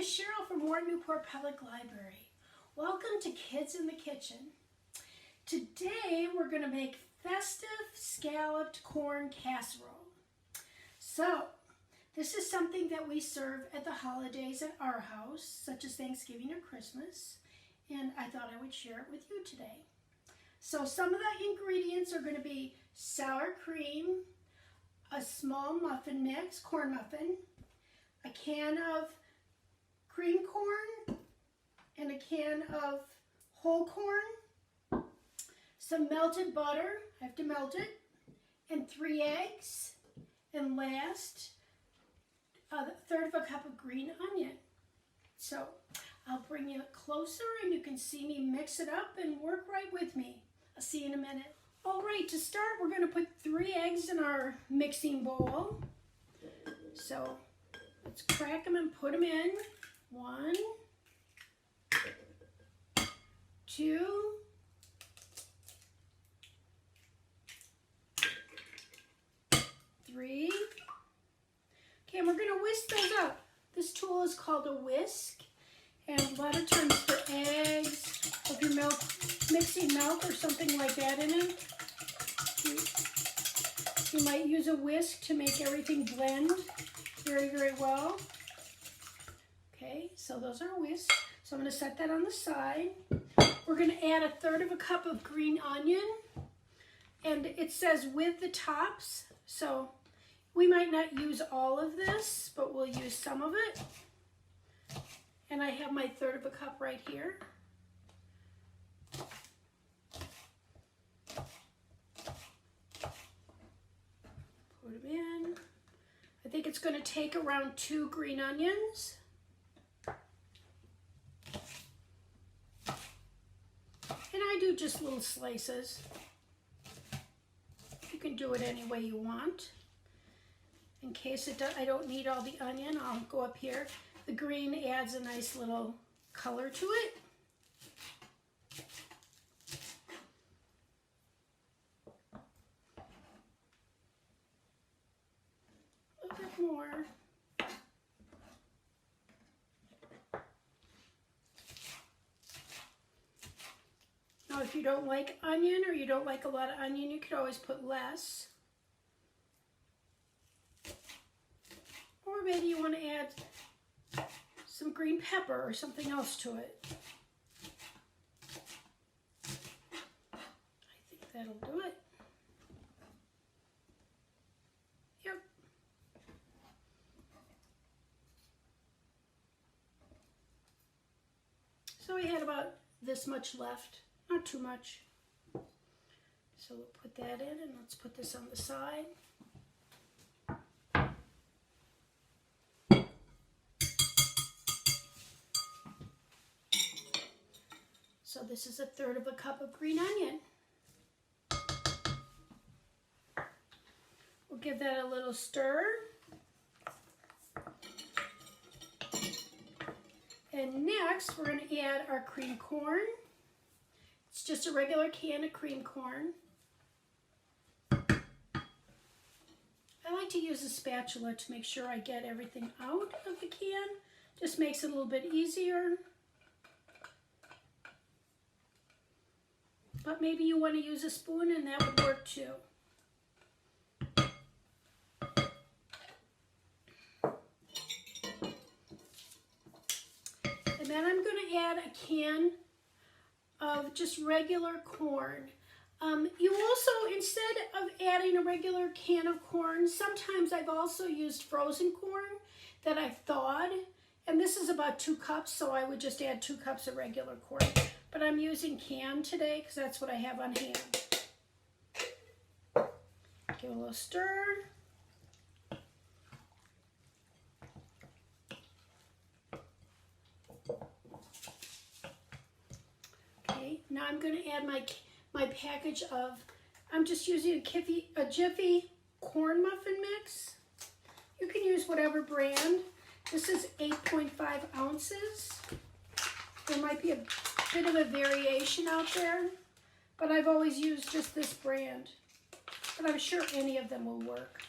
is Cheryl from Warren Newport Public Library. Welcome to Kids in the Kitchen. Today we're going to make festive scalloped corn casserole. So, this is something that we serve at the holidays at our house, such as Thanksgiving or Christmas, and I thought I would share it with you today. So some of the ingredients are going to be sour cream, a small muffin mix, corn muffin, a can of cream corn, and a can of whole corn, some melted butter, I have to melt it, and 3 eggs, and last, a third of a cup of green onion. So I'll bring you closer and you can see me mix it up and work right with me. I'll see you in a minute. All right, to start, we're going to put 3 eggs in our mixing bowl. So let's crack them and put them in. 1, 2, 3. Okay, and we're going to whisk those up. This tool is called a whisk, and a lot of times for eggs, if you're mixing milk or something like that in it, you might use a whisk to make everything blend very, very well. Okay, so those are whisked. So I'm going to set that on the side. We're going to add a third of a cup of green onion, and it says with the tops, so we might not use all of this, but we'll use some of it. And I have my third of a cup right here. Put them in. I think it's going to take around 2 green onions. And I do just little slices. You can do it any way you want. In case I don't need all the onion, I'll go up here. The green adds a nice little color to it. A little bit more. Now, if you don't like onion or you don't like a lot of onion, you could always put less. Or maybe you want to add some green pepper or something else to it. I think that'll do it. Yep. So we had about this much left, not too much. So we'll put that in, and let's put this on the side. So this is a third of a cup of green onion. We'll give that a little stir. And next, we're going to add our cream corn. It's just a regular can of cream corn. I like to use a spatula to make sure I get everything out of the can. Just makes it a little bit easier. But maybe you want to use a spoon and that would work too. And then I'm going to add a can of just regular corn. You also, instead of adding a regular can of corn, sometimes I've also used frozen corn that I've thawed. And this is about 2 cups, so I would just add 2 cups of regular corn. But I'm using canned today because that's what I have on hand. Give it a little stir. Okay, now I'm going to add my package of, I'm just using a Jiffy corn muffin mix. You can use whatever brand. This is 8.5 ounces. There might be a bit of a variation out there, but I've always used just this brand. But I'm sure any of them will work.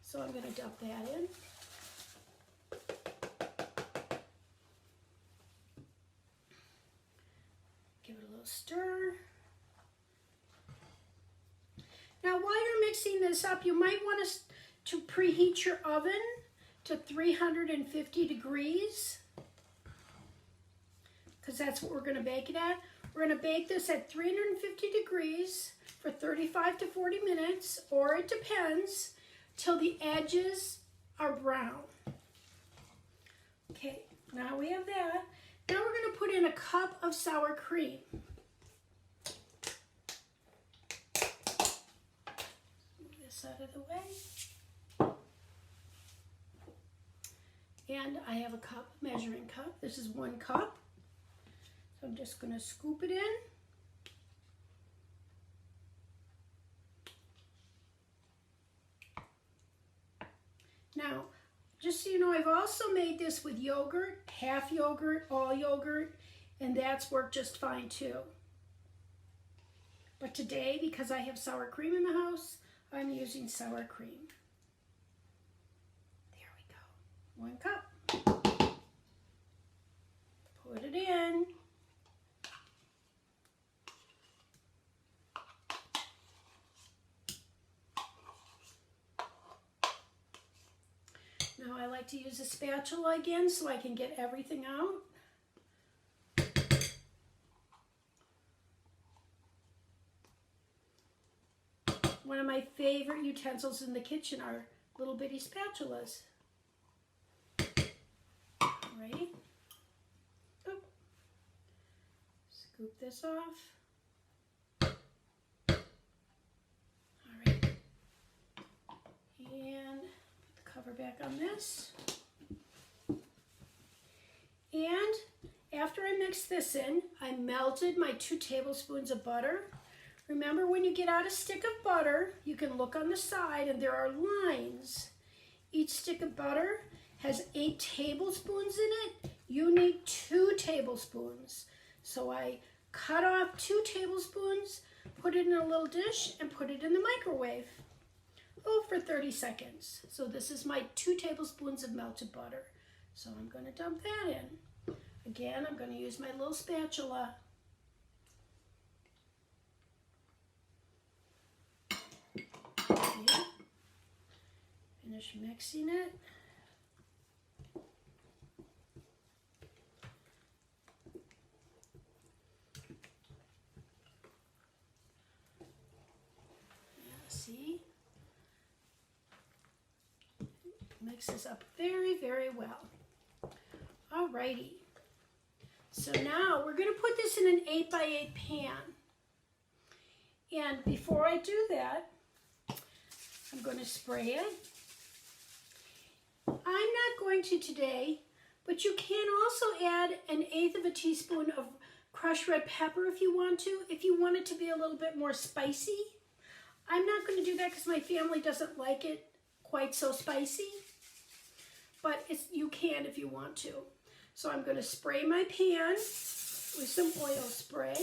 So I'm going to dump that in. mixing this up, you might want to preheat your oven to 350 degrees, because that's what we're going to bake it at. We're going to bake this at 350 degrees for 35 to 40 minutes, or it depends, till the edges are brown. Okay, now we have that. Now we're going to put in a cup of sour cream. Move this out of the way. And I have a cup, measuring cup. This is 1 cup. So I'm just going to scoop it in. Now, just so you know, I've also made this with yogurt, half yogurt, all yogurt, and that's worked just fine too. But today, because I have sour cream in the house, I'm using sour cream. There we go. 1 cup. Put it in. Now I like to use a spatula again so I can get everything out. One of my favorite utensils in the kitchen are little bitty spatulas. Right? Oh. Scoop this off. All right. And cover back on this. And after I mix this in, I melted my 2 tablespoons of butter. Remember, when you get out a stick of butter, you can look on the side and there are lines. Each stick of butter has 8 tablespoons in it. You need 2 tablespoons. So I cut off 2 tablespoons, put it in a little dish, and put it in the microwave. Oh, for 30 seconds. So this is my 2 tablespoons of melted butter. So I'm going to dump that in. Again, I'm going to use my little spatula. Okay. Finish mixing it. Yeah, see? Mix this up very, very well. Alrighty. So now we're going to put this in an 8x8 pan. And before I do that, I'm going to spray it. I'm not going to today, but you can also add 1/8 teaspoon of crushed red pepper if you want to, if you want it to be a little bit more spicy. I'm not going to do that because my family doesn't like it quite so spicy, but you can if you want to. So I'm going to spray my pan with some oil spray,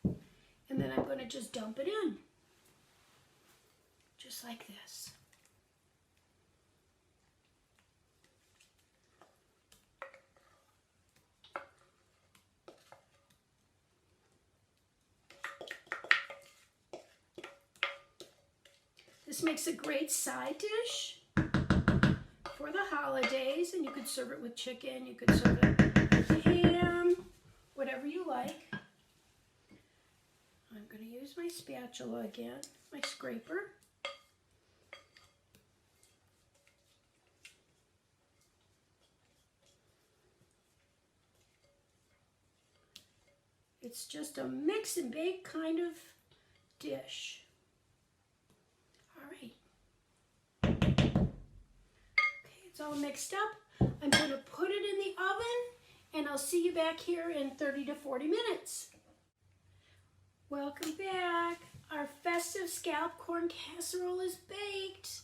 and then I'm going to just dump it in, just like this. This makes a great side dish for the holidays, and you could serve it with chicken, you could serve it with ham, whatever you like. I'm going to use my spatula again, my scraper. It's just a mix and bake kind of dish. It's all mixed up. I'm going to put it in the oven, and I'll see you back here in 30 to 40 minutes. Welcome back. Our festive scalloped corn casserole is baked.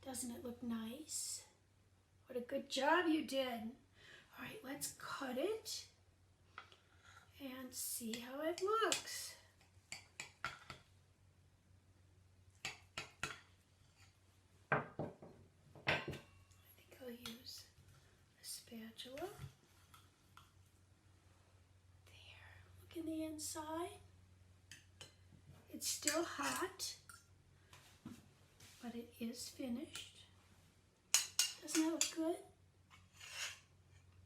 Doesn't it look nice? What a good job you did. All right, let's cut it and see how it looks. Use a spatula. There, look in the inside. It's still hot, but it is finished. Doesn't that look good?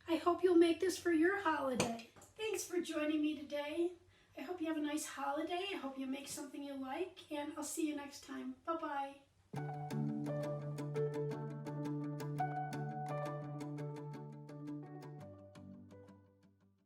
I hope you'll make this for your holiday. Thanks for joining me today. I hope you have a nice holiday. I hope you make something you like, and I'll see you next time. Bye-bye.